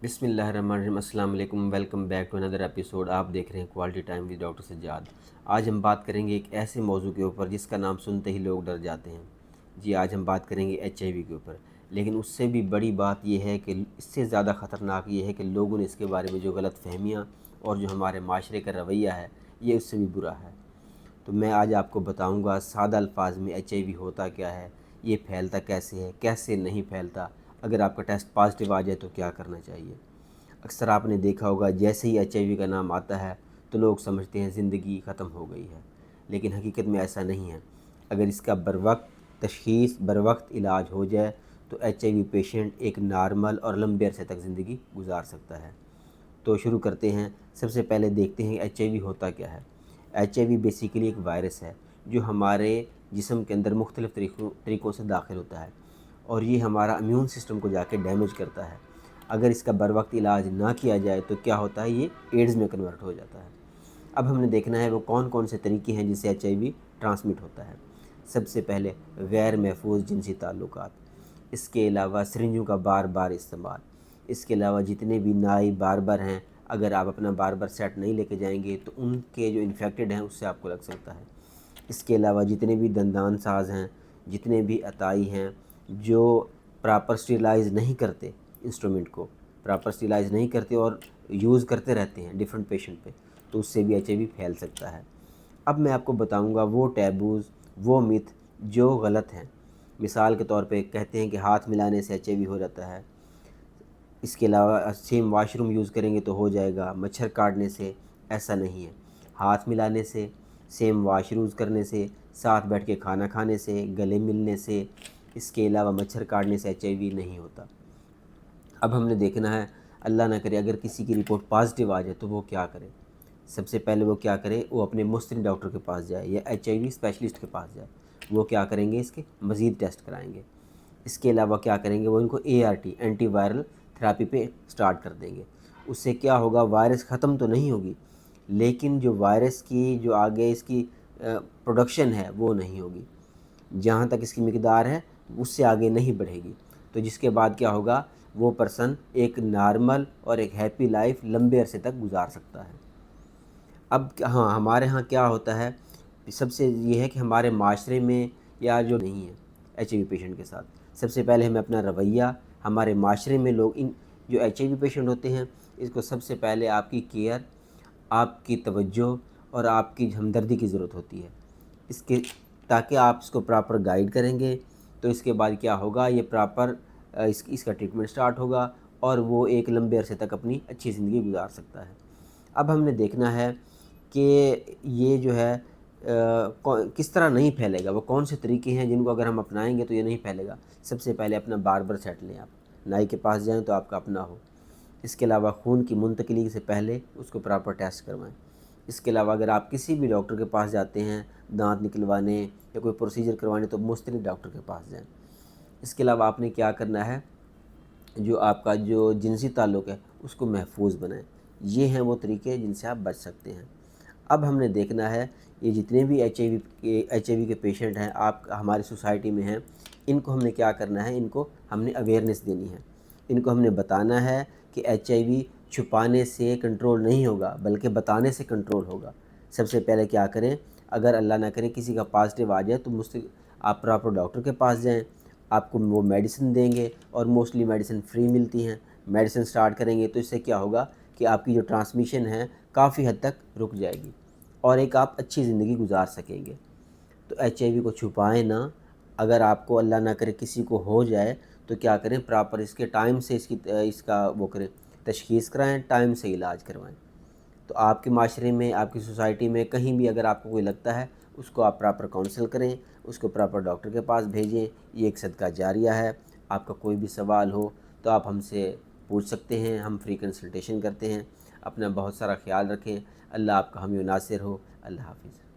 بسم اللہ الرحمن الرحیم۔ السلام علیکم، welcome back to another episode. آپ دیکھ رہے ہیں quality time with doctor Sajjad. آج ہم بات کریں گے ایک ایسے موضوع کے اوپر جس کا نام سنتے ہی لوگ ڈر جاتے ہیں۔ جی آج ہم بات کریں گے HIV کے اوپر، لیکن اس سے بھی بڑی بات یہ ہے کہ اس سے زیادہ خطرناک یہ ہے کہ لوگوں نے اس کے بارے میں جو غلط فہمیاں اور جو ہمارے معاشرے کا رویہ ہے یہ اس سے بھی برا ہے۔ تو میں آج آپ کو بتاؤں گا سادہ الفاظ میں HIV ہوتا کیا ہے، یہ پھیلتا کیسے ہے، کیسے نہیں پھیلتا، اگر آپ کا ٹیسٹ پازیٹیو آ جائے تو کیا کرنا چاہیے۔ اکثر آپ نے دیکھا ہوگا جیسے ہی HIV کا نام آتا ہے تو لوگ سمجھتے ہیں زندگی ختم ہو گئی ہے، لیکن حقیقت میں ایسا نہیں ہے۔ اگر اس کا بروقت تشخیص، بروقت علاج ہو جائے تو HIV پیشنٹ ایک نارمل اور لمبے عرصے تک زندگی گزار سکتا ہے۔ تو شروع کرتے ہیں۔ سب سے پہلے دیکھتے ہیں HIV ہوتا کیا ہے۔ HIV بیسیکلی ایک وائرس ہے جو ہمارے جسم کے اندر مختلف طریقوں سے داخل ہوتا ہے، اور یہ ہمارا امیون سسٹم کو جا کے ڈیمیج کرتا ہے۔ اگر اس کا بروقت علاج نہ کیا جائے تو کیا ہوتا ہے، یہ ایڈز میں کنورٹ ہو جاتا ہے۔ اب ہم نے دیکھنا ہے وہ کون کون سے طریقے ہیں جس سے HIV ٹرانسمٹ ہوتا ہے۔ سب سے پہلے غیر محفوظ جنسی تعلقات، اس کے علاوہ سرنجوں کا بار بار استعمال، اس کے علاوہ جتنے بھی نائی باربر ہیں، اگر آپ اپنا باربر سیٹ نہیں لے کے جائیں گے تو ان کے جو انفیکٹڈ ہیں اس سے آپ کو لگ سکتا ہے۔ اس کے علاوہ جتنے بھی دندان ساز ہیں، جتنے بھی عطائی ہیں جو پراپر اسٹیرلائز نہیں کرتے، انسٹرومنٹ کو پراپر اسٹیرلائز نہیں کرتے اور یوز کرتے رہتے ہیں ڈیفرنٹ پیشنٹ پہ، تو اس سے بھی HIV پھیل سکتا ہے۔ اب میں آپ کو بتاؤں گا وہ ٹیبوز، وہ میتھ جو غلط ہیں۔ مثال کے طور پہ کہتے ہیں کہ ہاتھ ملانے سے HIV ہو جاتا ہے، اس کے علاوہ سیم واش روم یوز کریں گے تو ہو جائے گا، مچھر کاٹنے سے ایسا نہیں ہے۔ ہاتھ ملانے سے، سیم واش یوز کرنے سے، ساتھ بیٹھ کے کھانا کھانے سے، گلے ملنے سے، اس کے علاوہ مچھر کاٹنے سے HIV نہیں ہوتا۔ اب ہم نے دیکھنا ہے اللہ نہ کرے اگر کسی کی رپورٹ پازیٹیو آ جائے تو وہ کیا کرے۔ سب سے پہلے وہ کیا کرے، وہ اپنے مستند ڈاکٹر کے پاس جائے یا HIV اسپیشلسٹ کے پاس جائے۔ وہ کیا کریں گے، اس کے مزید ٹیسٹ کرائیں گے۔ اس کے علاوہ کیا کریں گے، وہ ان کو ART اینٹی وائرل تھراپی پہ سٹارٹ کر دیں گے۔ اس سے کیا ہوگا، وائرس ختم تو نہیں ہوگی، لیکن جو وائرس کی جو آگے اس کی پروڈکشن ہے وہ نہیں ہوگی، جہاں تک اس کی مقدار ہے اس سے آگے نہیں بڑھے گی۔ تو جس کے بعد کیا ہوگا، وہ پرسن ایک نارمل اور ایک ہیپی لائف لمبے عرصے تک گزار سکتا ہے۔ اب ہاں ہمارے ہاں کیا ہوتا ہے، سب سے یہ ہے کہ ہمارے معاشرے میں یا جو نہیں ہے HIV پیشنٹ کے ساتھ، سب سے پہلے ہمیں اپنا رویہ، ہمارے معاشرے میں لوگ ان جو HIV پیشنٹ ہوتے ہیں اس کو سب سے پہلے آپ کی کیئر، آپ کی توجہ اور آپ کی ہمدردی کی ضرورت ہوتی ہے، اس کے تاکہ آپ اس کو پراپر گائیڈ کریں گے تو اس کے بعد کیا ہوگا، یہ پراپر اس کا ٹریٹمنٹ سٹارٹ ہوگا اور وہ ایک لمبے عرصے تک اپنی اچھی زندگی گزار سکتا ہے۔ اب ہم نے دیکھنا ہے کہ یہ جو ہے کس طرح نہیں پھیلے گا، وہ کون سے طریقے ہیں جن کو اگر ہم اپنائیں گے تو یہ نہیں پھیلے گا۔ سب سے پہلے اپنا باربر سیٹ لیں، آپ نائی کے پاس جائیں تو آپ کا اپنا ہو۔ اس کے علاوہ خون کی منتقلی سے پہلے اس کو پراپر ٹیسٹ کروائیں۔ اس کے علاوہ اگر آپ کسی بھی ڈاکٹر کے پاس جاتے ہیں دانت نکلوانے یا کوئی پروسیجر کروانے تو مستند ڈاکٹر کے پاس جائیں۔ اس کے علاوہ آپ نے کیا کرنا ہے، جو آپ کا جو جنسی تعلق ہے اس کو محفوظ بنائیں۔ یہ ہیں وہ طریقے جن سے آپ بچ سکتے ہیں۔ اب ہم نے دیکھنا ہے یہ جتنے بھی HIV کے پیشنٹ ہیں آپ ہماری سوسائٹی میں ہیں، ان کو ہم نے کیا کرنا ہے، ان کو ہم نے اویئرنیس دینی ہے۔ ان کو ہم نے بتانا ہے کہ HIV چھپانے سے کنٹرول نہیں ہوگا بلکہ بتانے سے کنٹرول ہوگا۔ سب سے پہلے کیا کریں، اگر اللہ نہ کرے کسی کا پازیٹیو آ جائے تو آپ پراپر ڈاکٹر کے پاس جائیں، آپ کو وہ میڈیسن دیں گے اور موسٹلی میڈیسن فری ملتی ہیں۔ میڈیسن سٹارٹ کریں گے تو اس سے کیا ہوگا کہ آپ کی جو ٹرانسمیشن ہے کافی حد تک رک جائے گی اور ایک آپ اچھی زندگی گزار سکیں گے۔ تو HIV کو چھپائیں نہ۔ اگر آپ کو اللہ نہ کرے کسی کو ہو جائے تو کیا کریں، پراپر اس کے ٹائم سے اس کا وہ کریں، تشخیص کرائیں، ٹائم سے علاج کروائیں۔ تو آپ کے معاشرے میں، آپ کی سوسائٹی میں کہیں بھی اگر آپ کو کوئی لگتا ہے اس کو آپ پراپر کاؤنسل کریں، اس کو پراپر ڈاکٹر کے پاس بھیجیں۔ یہ ایک صدقہ جاریہ ہے۔ آپ کا کوئی بھی سوال ہو تو آپ ہم سے پوچھ سکتے ہیں، ہم فری کنسلٹیشن کرتے ہیں۔ اپنا بہت سارا خیال رکھیں۔ اللہ آپ کا حامی و ناصر ہو۔ اللہ حافظ۔